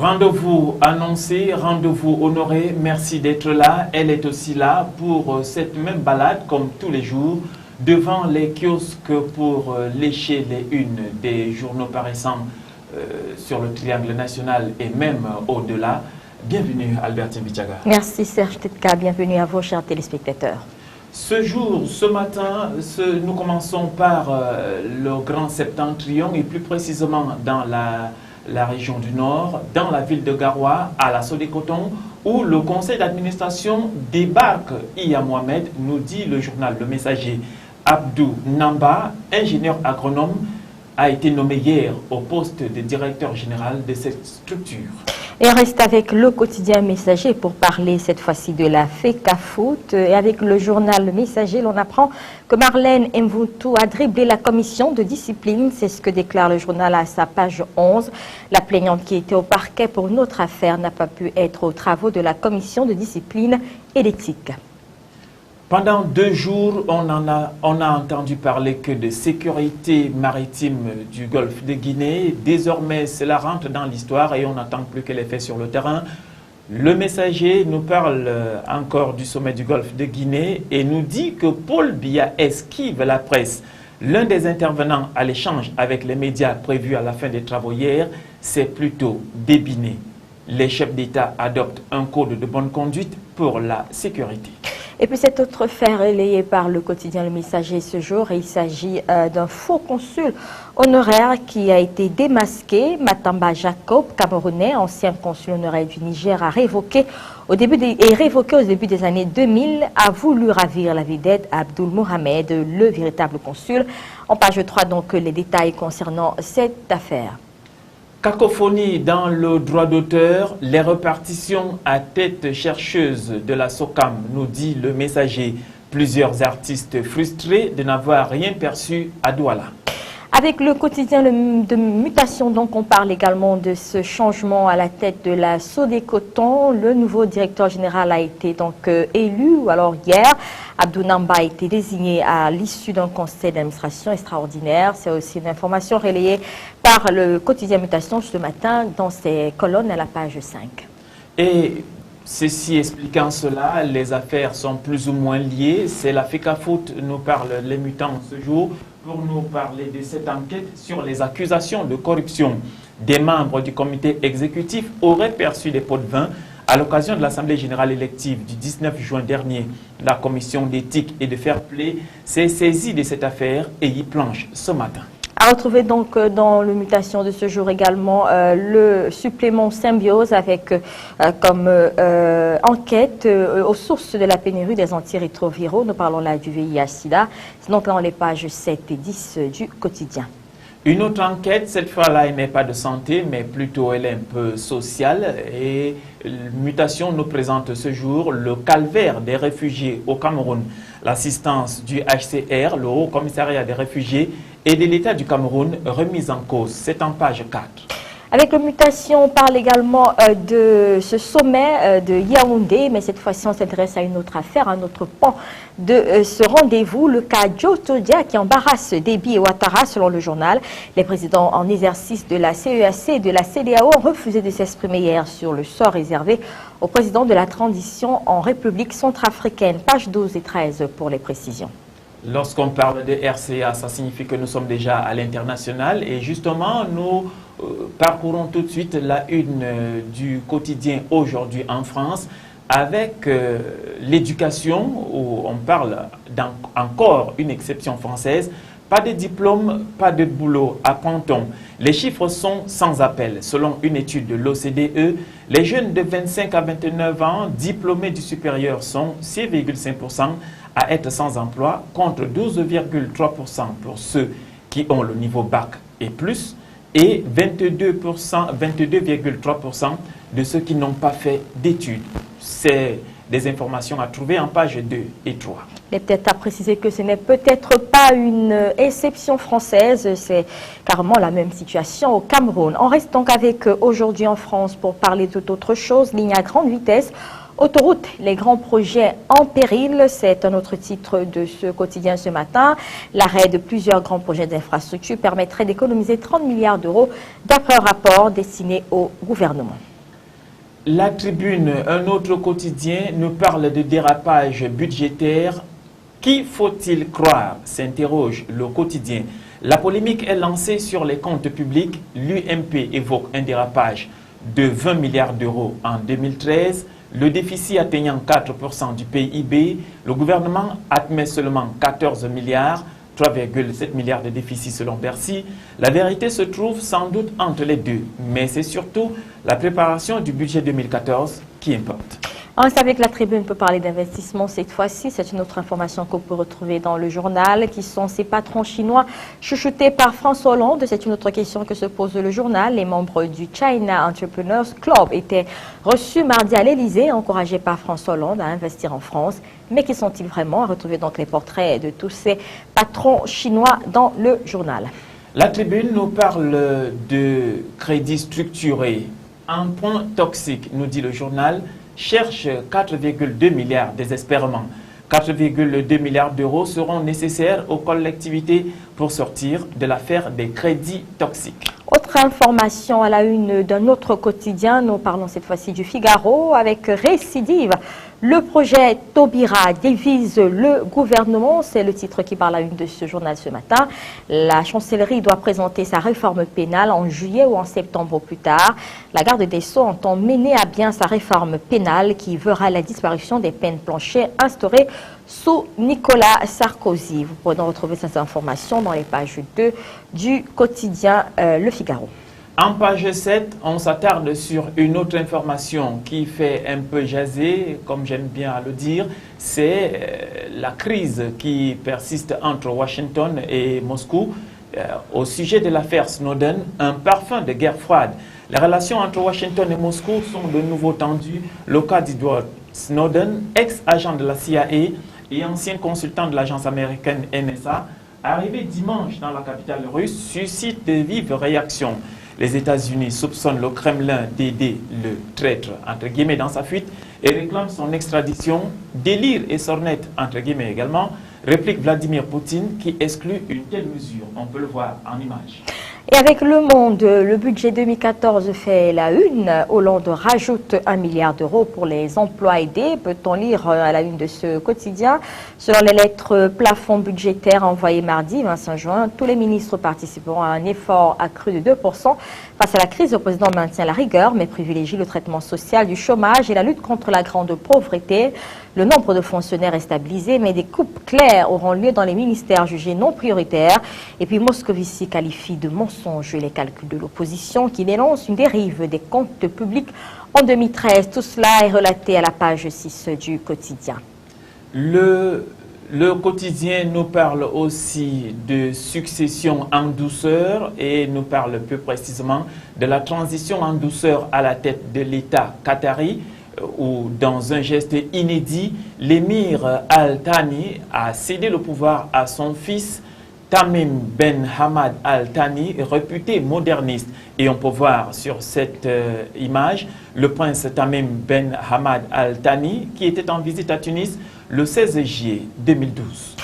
Rendez-vous annoncé, rendez-vous honoré, merci d'être là. Elle est aussi là pour cette même balade, comme tous les jours, devant les kiosques pour lécher les unes des journaux paraissants sur le triangle national et même au-delà. Bienvenue Albertine Bichaga. Merci Serge Tetka, bienvenue à vous chers téléspectateurs. Ce matin, nous commençons par le Grand Septentrion et plus précisément dans la région du Nord, dans la ville de Garoua, à la Sodé-Coton, où le conseil d'administration débarque. Iya Mohamed, nous dit le journal Le Messager. Abdou Namba, ingénieur agronome, a été nommé hier au poste de directeur général de cette structure. Et on reste avec le quotidien Messager pour parler cette fois-ci de la FECAFOOT. Et avec le journal Le Messager, l'on apprend que Marlène Mvuntu a dribblé la commission de discipline. C'est ce que déclare le journal à sa page 11. La plaignante qui était au parquet pour une autre affaire n'a pas pu être aux travaux de la commission de discipline et d'éthique. Pendant 2 jours, on a entendu parler que de sécurité maritime du golfe de Guinée. Désormais, cela rentre dans l'histoire et on n'attend plus que les faits sur le terrain. Le Messager nous parle encore du sommet du golfe de Guinée et nous dit que Paul Biya esquive la presse. L'un des intervenants à l'échange avec les médias prévu à la fin des travaux hier, c'est plutôt débiné. Les chefs d'État adoptent un code de bonne conduite pour la sécurité. Et puis cette autre fait relayée par le quotidien Le Messager ce jour, il s'agit d'un faux consul honoraire qui a été démasqué. Matamba Jacob, camerounais, ancien consul honoraire du Niger, a révoqué au début des années 2000, a voulu ravir la vedette Abdul Mohamed, le véritable consul. En page 3, donc, les détails concernant cette affaire. Cacophonie dans le droit d'auteur, les répartitions à tête chercheuse de la SOCAM, nous dit le Messager. Plusieurs artistes frustrés de n'avoir rien perçu à Douala. Avec le quotidien de Mutation, donc, on parle également de ce changement à la tête de la Sodé-Coton. Le nouveau directeur général a été donc élu, alors hier. Abdou Namba a été désigné à l'issue d'un conseil d'administration extraordinaire. C'est aussi une information relayée par le quotidien Mutation ce matin dans ses colonnes à la page 5. Et ceci expliquant cela, les affaires sont plus ou moins liées. C'est la FECAFOOT, nous parle les mutants ce jour, pour nous parler de cette enquête sur les accusations de corruption. Des membres du comité exécutif auraient perçu des pots de vin à l'occasion de l'Assemblée générale élective du 19 juin dernier. La commission d'éthique et de fair play s'est saisie de cette affaire et y planche ce matin. À retrouver donc dans le Mutation de ce jour également le supplément Symbiose avec comme enquête aux sources de la pénurie des antirétroviraux. Nous parlons là du VIH-Sida. C'est donc dans les pages 7 et 10 du quotidien. Une autre enquête, cette fois-là, elle n'est pas de santé, mais plutôt elle est un peu sociale. Et Mutation nous présente ce jour le calvaire des réfugiés au Cameroun. L'assistance du HCR, le Haut Commissariat des réfugiés, et de l'État du Cameroun remise en cause. C'est en page 4. Avec le Mutation, on parle également de ce sommet de Yaoundé, mais cette fois-ci, on s'intéresse à une autre affaire, un autre pan de ce rendez-vous, le cas Joe Todia qui embarrasse Déby et Ouattara, selon le journal. Les présidents en exercice de la CEAC et de la CEDEAO ont refusé de s'exprimer hier sur le sort réservé au président de la transition en République centrafricaine. Page 12 et 13 pour les précisions. Lorsqu'on parle de RCA, ça signifie que nous sommes déjà à l'international et justement, nous parcourons tout de suite la une du quotidien aujourd'hui en France avec l'éducation où on parle encore une exception française. Pas de diplôme, pas de boulot à Panton. Les chiffres sont sans appel. Selon une étude de l'OCDE, les jeunes de 25 à 29 ans diplômés du supérieur sont 6,5% à être sans emploi contre 12,3% pour ceux qui ont le niveau bac et plus et 22,3% de ceux qui n'ont pas fait d'études. C'est des informations à trouver en page 2 et 3. Il est peut-être à préciser que ce n'est peut-être pas une exception française, c'est carrément la même situation au Cameroun. On reste donc avec aujourd'hui en France pour parler de toute autre chose, ligne à grande vitesse. Autoroute, les grands projets en péril, c'est un autre titre de ce quotidien ce matin. L'arrêt de plusieurs grands projets d'infrastructure permettrait d'économiser 30 milliards d'euros d'après un rapport destiné au gouvernement. La Tribune, un autre quotidien, nous parle de dérapage budgétaire. Qui faut-il croire? S'interroge le quotidien. La polémique est lancée sur les comptes publics. L'UMP évoque un dérapage de 20 milliards d'euros en 2013. Le déficit atteignant 4% du PIB. Le gouvernement admet seulement 14 milliards. 3,7 milliards de déficit selon Bercy. La vérité se trouve sans doute entre les deux, mais c'est surtout la préparation du budget 2014 qui importe. On savait que la Tribune peut parler d'investissement cette fois-ci. C'est une autre information qu'on peut retrouver dans le journal, qui sont ces patrons chinois chouchoutés par François Hollande. C'est une autre question que se pose le journal. Les membres du China Entrepreneurs Club étaient reçus mardi à l'Élysée, encouragés par François Hollande à investir en France. Mais qui sont-ils vraiment? À retrouver donc les portraits de tous ces patrons chinois dans le journal. La Tribune nous parle de crédit structuré. Un point toxique, nous dit le journal, cherche 4,2 milliards désespérément. 4,2 milliards d'euros seront nécessaires aux collectivités pour sortir de l'affaire des crédits toxiques. Autre information à la une d'un autre quotidien, nous parlons cette fois-ci du Figaro avec récidive. Le projet Taubira divise le gouvernement, c'est le titre qui parle à la une de ce journal ce matin. La chancellerie doit présenter sa réforme pénale en juillet ou en septembre au plus tard. La garde des Sceaux entend mener à bien sa réforme pénale qui verra la disparition des peines planchées instaurées sous Nicolas Sarkozy. Vous pourrez donc retrouver ces informations dans les pages 2 du quotidien Le Figaro. En page 7, on s'attarde sur une autre information qui fait un peu jaser, comme j'aime bien à le dire, c'est la crise qui persiste entre Washington et Moscou. Au sujet de l'affaire Snowden, un parfum de guerre froide. Les relations entre Washington et Moscou sont de nouveau tendues. Le cas d'Edward Snowden, ex-agent de la CIA et ancien consultant de l'agence américaine NSA, arrivé dimanche dans la capitale russe, suscite de vives réactions. Les États-Unis soupçonnent le Kremlin d'aider le traître, entre guillemets, dans sa fuite et réclament son extradition. Délire et sornette, entre guillemets également, réplique Vladimir Poutine qui exclut une telle mesure. On peut le voir en image. Et avec Le Monde, le budget 2014 fait la une. Hollande rajoute 1 milliard d'euros pour les emplois aidés. Peut-on lire à la une de ce quotidien? Selon les lettres plafond budgétaires envoyées mardi 25 juin, tous les ministres participeront à un effort accru de 2%. Face à la crise, le président maintient la rigueur, mais privilégie le traitement social du chômage et la lutte contre la grande pauvreté. Le nombre de fonctionnaires est stabilisé, mais des coupes claires auront lieu dans les ministères jugés non prioritaires. Et puis Moscovici qualifie de mensonges les calculs de l'opposition qui dénonce une dérive des comptes publics en 2013. Tout cela est relaté à la page 6 du quotidien. Le quotidien nous parle aussi de succession en douceur et nous parle plus précisément de la transition en douceur à la tête de l'État qatari, où dans un geste inédit, l'émir Al Thani a cédé le pouvoir à son fils Tamim Ben Hamad Al Thani, réputé moderniste. Et on peut voir sur cette image le prince Tamim Ben Hamad Al Thani qui était en visite à Tunis le 16 juillet 2012.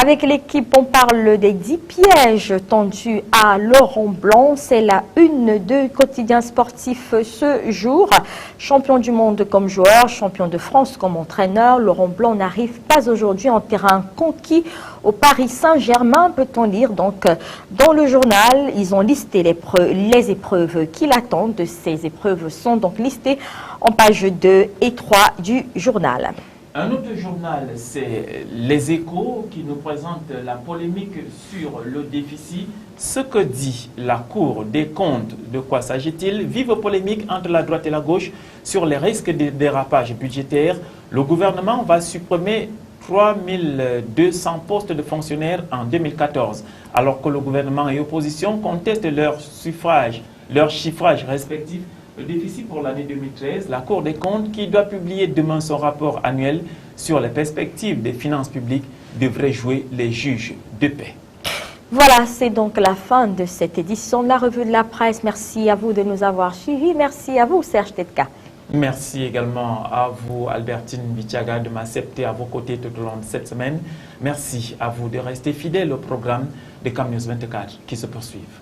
Avec l'équipe, on parle des 10 pièges tendus à Laurent Blanc. C'est la une de quotidien sportif ce jour. Champion du monde comme joueur, champion de France comme entraîneur, Laurent Blanc n'arrive pas aujourd'hui en terrain conquis au Paris Saint-Germain, peut-on lire donc dans le journal. Ils ont listé les épreuves qui l'attendent. Ces épreuves sont donc listées en pages 2 et 3 du journal. Un autre journal, c'est Les Échos, qui nous présente la polémique sur le déficit. Ce que dit la Cour des comptes, de quoi s'agit-il? Vive polémique entre la droite et la gauche sur les risques de dérapage budgétaire. Le gouvernement va supprimer 3200 postes de fonctionnaires en 2014, alors que le gouvernement et l'opposition contestent leur chiffrage respectif. Le déficit pour l'année 2013, la Cour des comptes, qui doit publier demain son rapport annuel sur les perspectives des finances publiques, devrait jouer les juges de paix. Voilà, c'est donc la fin de cette édition de la Revue de la Presse. Merci à vous de nous avoir suivis. Merci à vous, Serge Tetka. Merci également à vous, Albertine Bichaga, de m'accepter à vos côtés tout au long de cette semaine. Merci à vous de rester fidèles au programme de CAM News 24 qui se poursuivent.